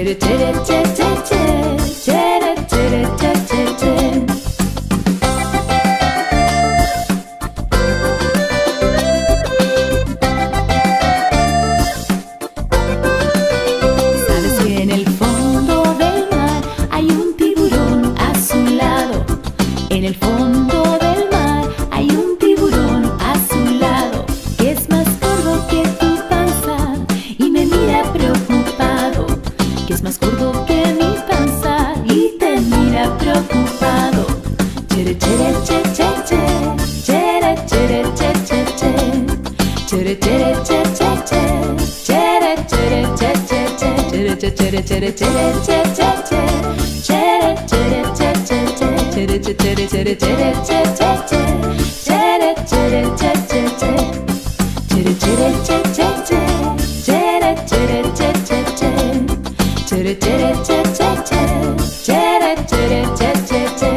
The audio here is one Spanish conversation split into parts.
Chere, chere, che, che, che. Chere, chere, che, che, che. ¿Sabes que en el fondo del mar hay un tiburón azulado? En el fondo del mar hay un tiburón azulado que es más gordo que tu panza y me mira preocupado, que es más gordo que mi panza y te mira preocupado. Chere, chere, che, che, che. Chere, chere, che, che, che. Chere, chere, che, che, che. Chere, chere, che, che, che. Chere, chere, chere, chere, che, che, che. Chere, chere, che, che, che. Chere, chere, chere, chere, che, che, che. Chere, chere, che, che, che. Chere, chere, che, che, che. Chere, chere, che, che, che. Chere, chere, che, che, che. Chere, chere, che, che, che.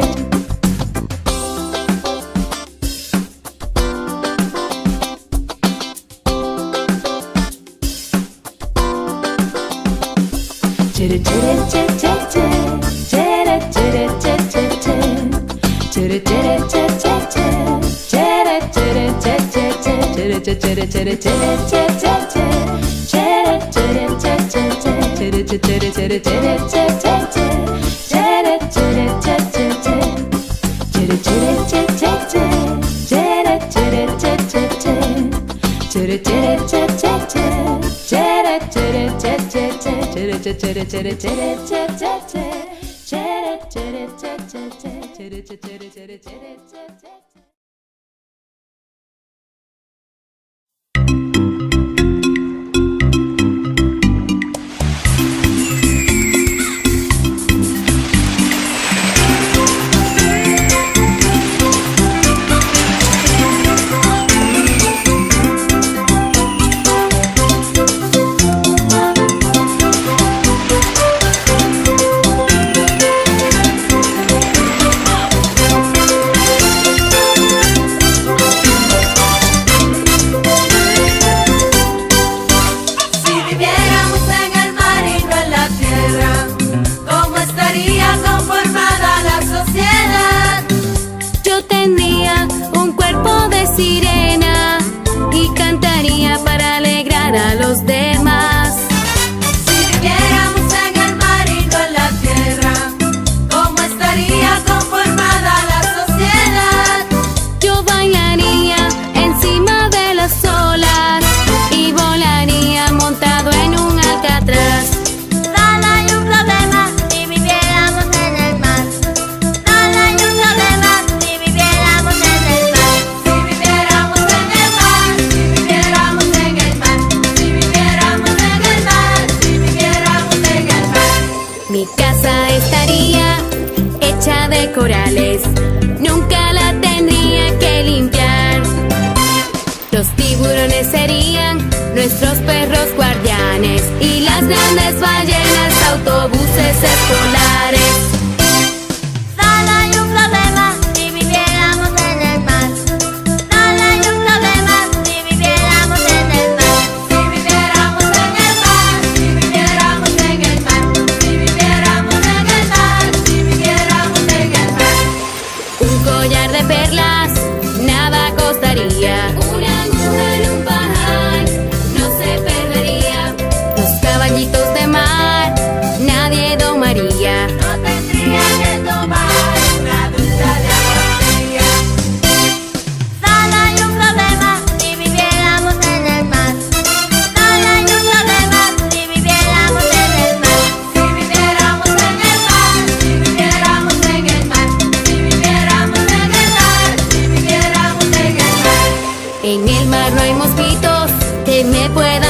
Chere, chere, che, che, che. Chere, chere, che, che, che. Chere, chere, che, che, che. Chere, chere, che, che, che. Chere, chere, chere, chere, che, che, che. Chere, chere, che, che, che. Chere, chere, chere, chere, che, che, che. Chere, chere, che, che, che. Chere, chere, che, che, che. Chere, chere, che, che, che. Chere, chere, che, che, che. Chere, chere, che, che, che. Chere, chere, chere, chere, che, che, che. Chere, chere, che, che, che. Chere, chere, chere, chere, che, che. Sirena y cantaría para alegrar a los demás. Si viviéramos en el mar y no en la tierra, ¿cómo estaría conformada la sociedad? Yo bailaría encima de las olas y volaría montado en un alcatraz. Solo hay un problema si viviéramos en el mar. Solo hay un problema si viviéramos en el mar. Mi casa estaría hecha de corales, nunca la tendría que limpiar. Los tiburones serían nuestros perros guardianes y las grandes ballenas autobuses escolares. Solo hay un problema si viviéramos en el mar. Solo hay un problema si viviéramos en el mar. Si viviéramos en el mar, si viviéramos en el mar. Si viviéramos en el mar, si viviéramos en el mar. Un collar de perlas nada costaría. Una aguja en un pajar no se perdería. Los caballitos de mar nadie domaría. No tendría que tomar una ducha de agua fría. Solo hay un problema si viviéramos en el mar. Solo hay un problema si viviéramos en el mar. Si viviéramos en el mar, si viviéramos en el mar. Si viviéramos en el mar, si viviéramos en el mar. En el mar no hay mosquitos que me puedan